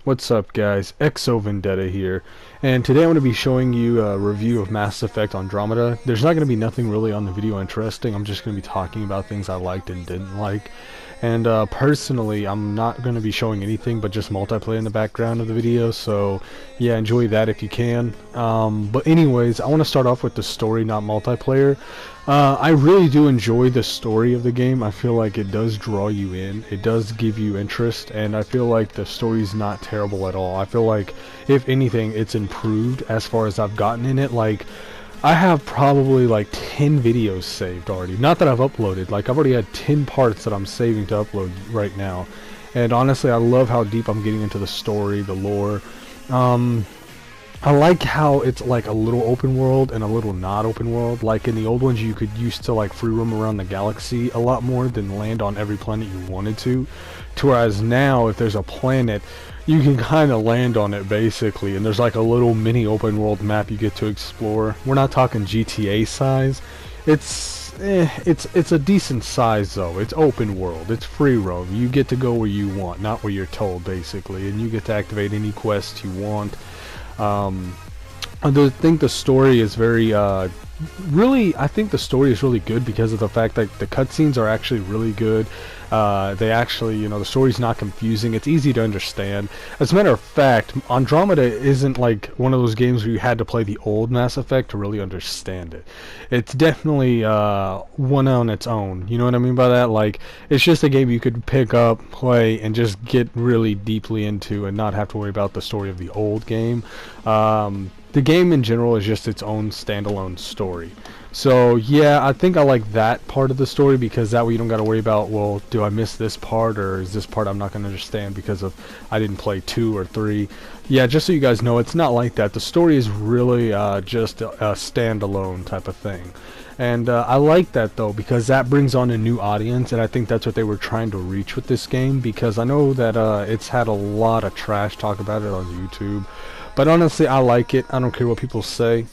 What's up, guys? Vendetta here, and today I'm going to be showing you a review of Mass Effect Andromeda. There's not going to be nothing really on the video interesting. I'm just going to be talking about things I liked and didn't like. And personally, I'm not going to be showing anything but just multiplayer in the background of the video, so yeah, enjoy that if you can. But anyways, I want to start off with the story, not multiplayer. I really do enjoy the story of the game. I feel like it does draw you in, it does give you interest, and I feel like the story's not terrible at all. I feel like, if anything, it's improved as far as I've gotten in it. Like, I have probably like 10 videos saved already. Not that I've uploaded, like I've already had 10 parts that I'm saving to upload right now. And honestly, I love how deep I'm getting into the story, the lore. I like how it's like a little open world and a little not open world. Like in the old ones, you could used to like free roam around the galaxy a lot more than land on every planet you wanted to. Whereas now, if there's a planet, you can kind of land on it basically, and there's like a little mini open world map you get to explore. We're not talking GTA size. It's a decent size though. It's open world. It's free roam. You get to go where you want, not where you're told basically, and you get to activate any quest you want. I think the story is very, I think the story is really good because of the fact that the cutscenes are actually really good. They actually, the story's not confusing. It's easy to understand. As a matter of fact, Andromeda isn't like one of those games where you had to play the old Mass Effect to really understand it. It's definitely one on its own. You know what I mean by that? Like, it's just a game you could pick up, play, and just get really deeply into and not have to worry about the story of the old game. The game in general is just its own standalone story. So yeah, I think I like that part of the story because that way you don't got to worry about, well, do I miss this part, or is this part I'm not going to understand because of I didn't play 2 or 3. Yeah, just so you guys know, it's not like that. The story is really just a standalone type of thing. And I like that though, because that brings on a new audience, and I think that's what they were trying to reach with this game, because I know that it's had a lot of trash talk about it on YouTube. But honestly, I like it. I don't care what people say.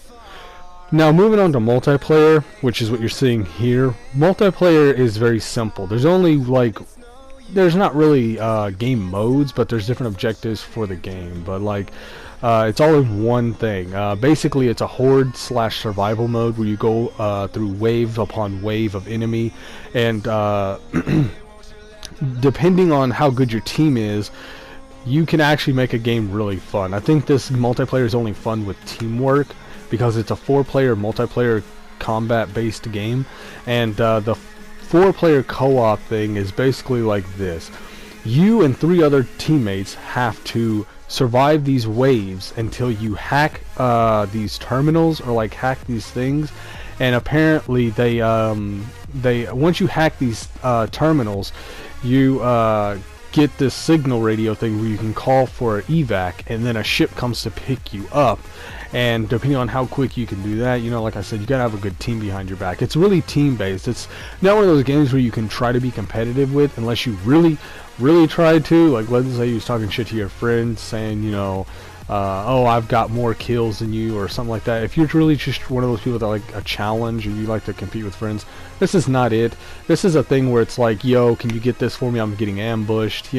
Now, moving on to multiplayer, which is what you're seeing here. Multiplayer is very simple. There's only like, there's not really game modes, but there's different objectives for the game. But like, it's all in one thing. Basically, it's a horde / survival mode where you go through wave upon wave of enemy, and depending on how good your team is, you can actually make a game really fun. I think this multiplayer is only fun with teamwork because it's a 4-player multiplayer combat-based game, and the 4-player co-op thing is basically like this. You and 3 other teammates have to survive these waves until you hack these terminals, or like hack these things, and apparently they once you hack these terminals, you get this signal radio thing where you can call for an evac, and then a ship comes to pick you up. And depending on how quick you can do that, like I said, you gotta have a good team behind your back. It's really team based. It's not one of those games where you can try to be competitive with unless you really try to. Like, let's say you was talking shit to your friends saying, oh, I've got more kills than you, or something like that. If you're really just one of those people that like a challenge, or you like to compete with friends, this is not it. This is a thing where it's like, yo, can you get this for me? I'm getting ambushed,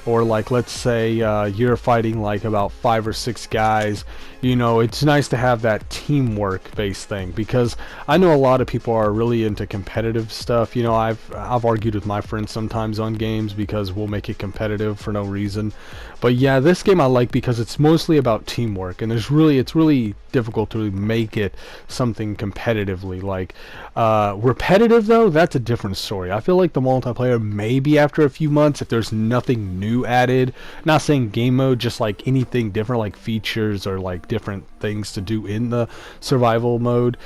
or like, let's say you're fighting like about 5 or 6 guys. It's nice to have that teamwork based thing, because I know a lot of people are really into competitive stuff. I've argued with my friends sometimes on games because we'll make it competitive for no reason. But yeah, this game I like because it's mostly about teamwork, and it's really difficult to make it something competitively. Like repetitive though, that's a different story. I feel like the multiplayer, maybe after a few months, if there's nothing new added, not saying game mode, just like anything different, like features or like different things to do in the survival mode,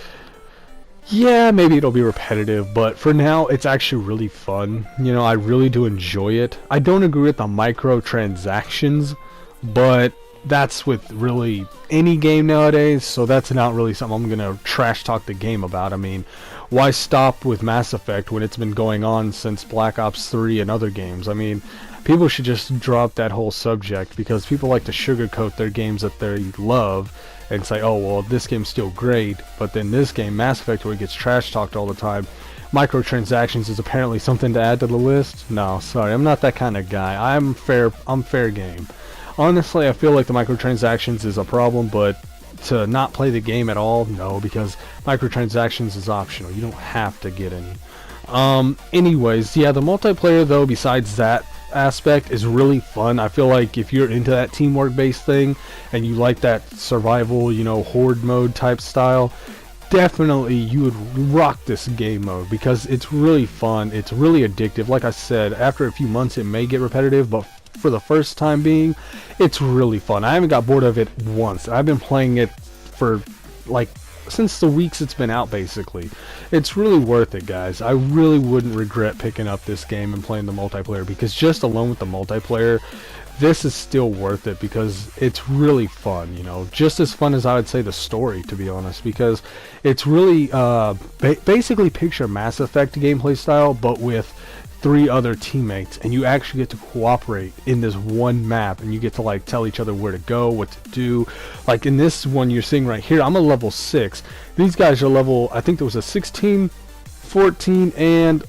yeah, maybe it'll be repetitive, but for now it's actually really fun. I really do enjoy it. I don't agree with the microtransactions, but that's with really any game nowadays, so that's not really something I'm gonna trash talk the game about. I mean, why stop with Mass Effect when it's been going on since Black Ops 3 and other games? I mean, people should just drop that whole subject, because people like to sugarcoat their games that they love and say, oh, well, this game's still great, but then this game, Mass Effect, where it gets trash talked all the time, microtransactions is apparently something to add to the list. No, sorry, I'm not that kind of guy. I'm fair game. Honestly, I feel like the microtransactions is a problem, but to not play the game at all, no, because microtransactions is optional. You don't have to get any. Anyways, yeah, the multiplayer though, besides that aspect, is really fun. I feel like if you're into that teamwork based thing and you like that survival, you know, horde mode type style, definitely you would rock this game mode because it's really fun. It's really addictive. Like I said, after a few months it may get repetitive, but for the first time being, it's really fun. I haven't got bored of it once. I've been playing it for like since the weeks it's been out, basically. It's really worth it, guys. I really wouldn't regret picking up this game and playing the multiplayer, because just alone with the multiplayer, this is still worth it because it's really fun, you know, just as fun as I would say the story, to be honest, because it's really basically picture Mass Effect gameplay style, but with 3 other teammates, and you actually get to cooperate in this one map, and you get to like tell each other where to go, what to do. Like in this one you're seeing right here, I'm a level 6. These guys are level, I think there was a 16, 14, and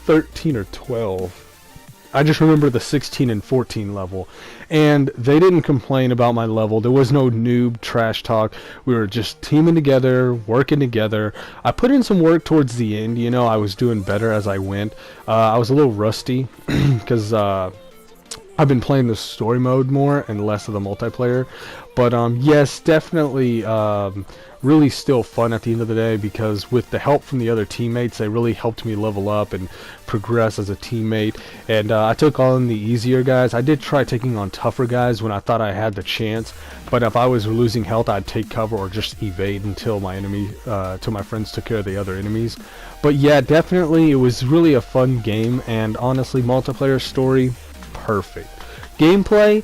13 or 12. I just remember the 16 and 14 level, and they didn't complain about my level. There was no noob trash talk. We were just teaming together, working together. I put in some work towards the end, you know. I was doing better as I went. I was a little rusty because I've been playing the story mode more and less of the multiplayer. But yes, definitely really still fun at the end of the day, because with the help from the other teammates, they really helped me level up and progress as a teammate. And I took on the easier guys. I did try taking on tougher guys when I thought I had the chance, but if I was losing health, I'd take cover or just evade until my till my friends took care of the other enemies. But yeah, definitely it was really a fun game, and honestly, multiplayer story, perfect. Gameplay,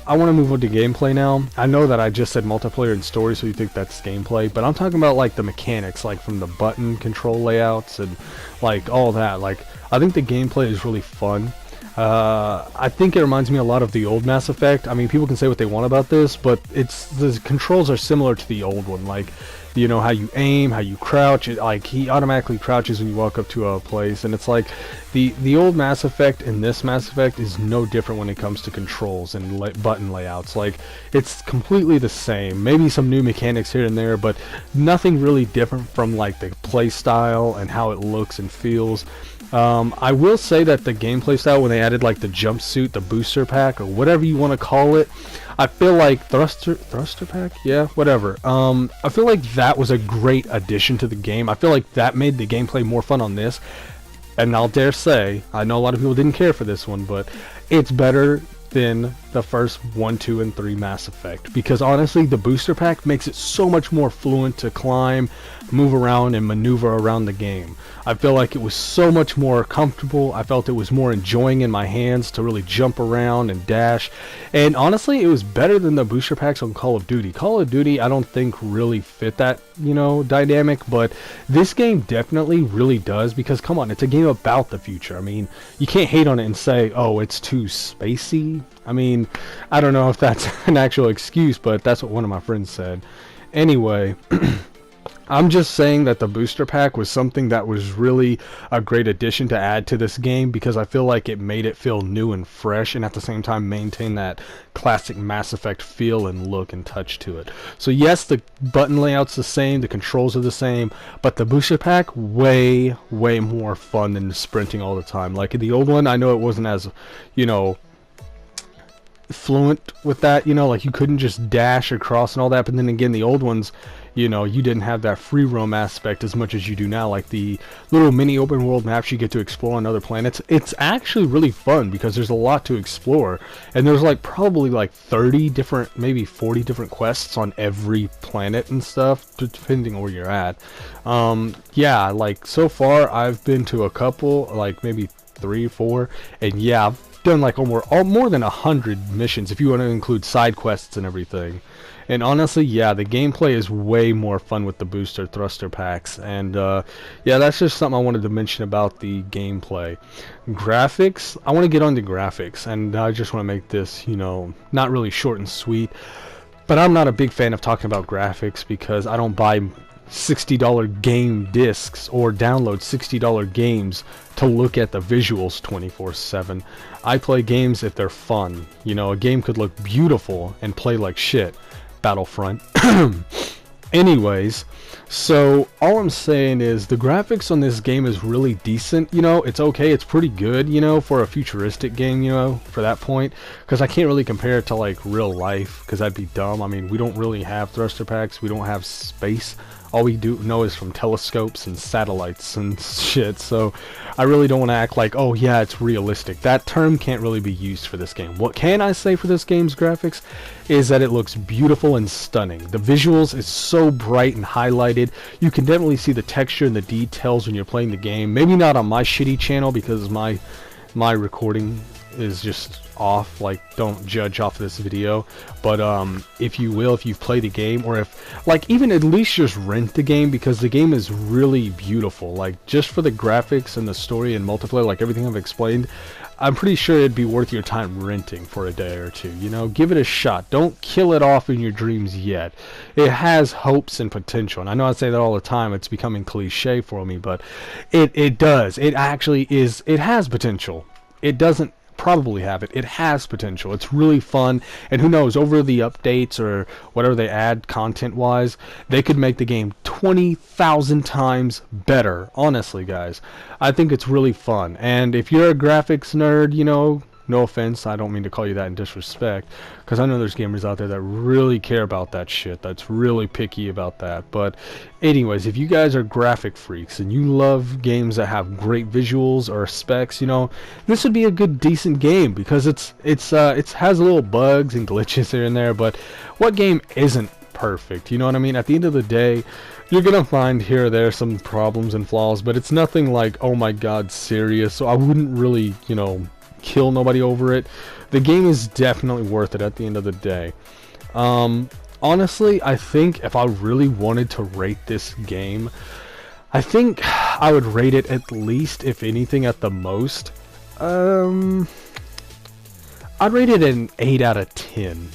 I want to move on to gameplay now. I know that I just said multiplayer and story, so you think that's gameplay, but I'm talking about like the mechanics, like from the button control layouts and like all that. Like, I think the gameplay is really fun. I think it reminds me a lot of the old Mass Effect. I mean, people can say what they want about this, but the controls are similar to the old one. Like, you know, how you aim, how you crouch. Like, he automatically crouches when you walk up to a place, and it's like the old Mass Effect and this Mass Effect is no different when it comes to controls and button layouts. Like, it's completely the same. Maybe some new mechanics here and there, but nothing really different from like the play style and how it looks and feels. I will say that the gameplay style, when they added like the jumpsuit, the booster pack, or whatever you want to call it, I feel like thruster pack, yeah, whatever. I feel like that was a great addition to the game. I feel like that made the gameplay more fun on this, and I'll dare say, I know a lot of people didn't care for this one, but it's better than the first 1, 2, and 3 Mass Effect, because honestly, the booster pack makes it so much more fluent to climb, move around, and maneuver around the game. I feel like it was so much more comfortable. I felt it was more enjoying in my hands to really jump around and dash, and honestly, it was better than the booster packs on Call of Duty. Call of Duty, I don't think really fit that, you know, dynamic, but this game definitely really does, because come on, it's a game about the future. I mean, you can't hate on it and say, oh, it's too spacey. I mean, I don't know if that's an actual excuse, but that's what one of my friends said. Anyway, I'm just saying that the booster pack was something that was really a great addition to add to this game, because I feel like it made it feel new and fresh, and at the same time maintain that classic Mass Effect feel and look and touch to it. So yes, the button layout's the same, the controls are the same, but the booster pack, way more fun than sprinting all the time. Like in the old one, I know it wasn't as, you know, fluent with that, you know, like you couldn't just dash across and all that, but then again, the old ones, you know, you didn't have that free roam aspect as much as you do now. Like the little mini open world maps you get to explore on other planets, it's actually really fun because there's a lot to explore, and there's like probably like 30 different, maybe 40 different quests on every planet and stuff, depending on where you're at. Yeah, like so far I've been to a couple, like maybe 3 or 4, and yeah, I've done like more than 100 missions if you want to include side quests and everything. And honestly, yeah, the gameplay is way more fun with the booster thruster packs, and yeah, that's just something I wanted to mention about the gameplay. Graphics, I want to get on to graphics, and I just want to make this, you know, not really short and sweet, but I'm not a big fan of talking about graphics because I don't buy $60 game discs or download $60 games to look at the visuals 24/7. I play games if they're fun. You know, a game could look beautiful and play like shit. Battlefront. Anyways, so all I'm saying is the graphics on this game is really decent. You know, it's okay, it's pretty good, you know, for a futuristic game, you know, for that point, because I can't really compare it to like real life, because that'd be dumb. I mean, we don't really have thruster packs, we don't have space. All we do know is from telescopes and satellites and shit, so I really don't want to act like, oh yeah, it's realistic. That term can't really be used for this game. What can I say for this game's graphics is that it looks beautiful and stunning. The visuals is so bright and highlighted. You can definitely see the texture and the details when you're playing the game. Maybe not on my shitty channel because my recording is just off. Like, don't judge off this video, but if you will, if you've played the game, or if like even at least just rent the game, because the game is really beautiful. Like, just for the graphics and the story and multiplayer, like everything I've explained, I'm pretty sure it'd be worth your time renting for a day or two. You know, give it a shot. Don't kill it off in your dreams yet. It has hopes and potential, and I know I say that all the time, it's becoming cliche for me, but it does. It actually is. It has potential. It doesn't probably have it. It has potential. It's really fun, and who knows, over the updates or whatever they add content wise, they could make the game 20,000 times better. Honestly, guys, I think it's really fun. And if you're a graphics nerd, you know, no offense, I don't mean to call you that in disrespect, because I know there's gamers out there that really care about that shit, that's really picky about that. But anyways, if you guys are graphic freaks and you love games that have great visuals or specs, you know, this would be a good, decent game, because it has little bugs and glitches here and there, but what game isn't perfect? You know what I mean? At the end of the day, you're gonna find here or there some problems and flaws, but it's nothing like, oh my god, serious. So I wouldn't really, you know, kill nobody over it. The game is definitely worth it at the end of the day. Honestly, I think if I really wanted to rate this game, I think I would rate it at least, if anything, at the most, I'd rate it an 8 out of 10.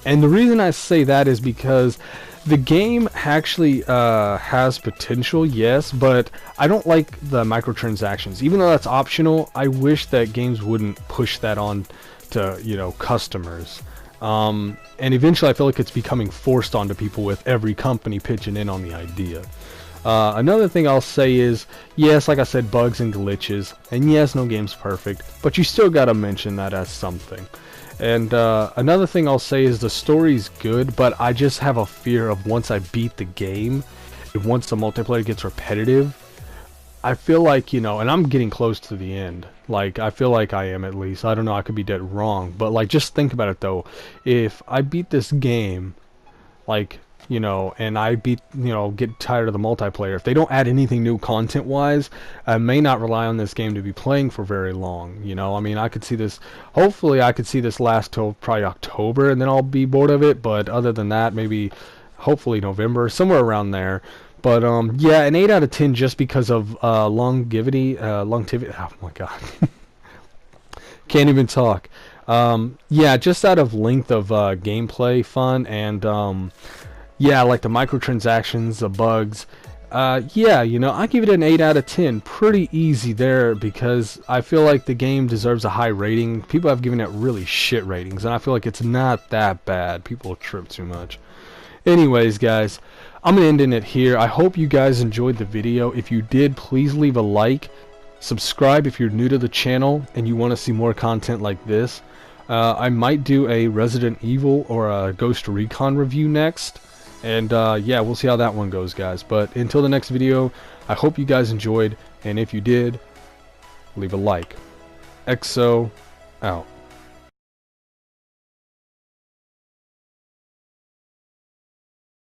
And the reason I say that is because the game actually has potential, yes, but I don't like the microtransactions. Even though that's optional, I wish that games wouldn't push that on to, you know, customers. And eventually I feel like it's becoming forced onto people with every company pitching in on the idea. Another thing I'll say is, yes, like I said, bugs and glitches, and yes, no game's perfect, but you still gotta mention that as something. And another thing I'll say is the story's good, but I just have a fear of once I beat the game, and once the multiplayer gets repetitive, I feel like, you know, and I'm getting close to the end. Like, I feel like I am, at least. I don't know, I could be dead wrong. But, like, just think about it, though. If I beat this game, like, you know, and I get tired of the multiplayer, if they don't add anything new content-wise, I may not rely on this game to be playing for very long, you know. I mean, I could see this, hopefully I could see this last till probably October, and then I'll be bored of it, but other than that, maybe, hopefully November, somewhere around there. But, yeah, an 8 out of 10 just because of longevity, oh my god. Can't even talk. Yeah, just out of length of gameplay fun, and, yeah, like the microtransactions, the bugs. Yeah, you know, I give it an 8 out of 10. Pretty easy there, because I feel like the game deserves a high rating. People have given it really shit ratings, and I feel like it's not that bad. People trip too much. Anyways, guys, I'm going to end it here. I hope you guys enjoyed the video. If you did, please leave a like. Subscribe if you're new to the channel and you want to see more content like this. I might do a Resident Evil or a Ghost Recon review next. And yeah, we'll see how that one goes, guys. But until the next video, I hope you guys enjoyed. And if you did, leave a like. EXO out.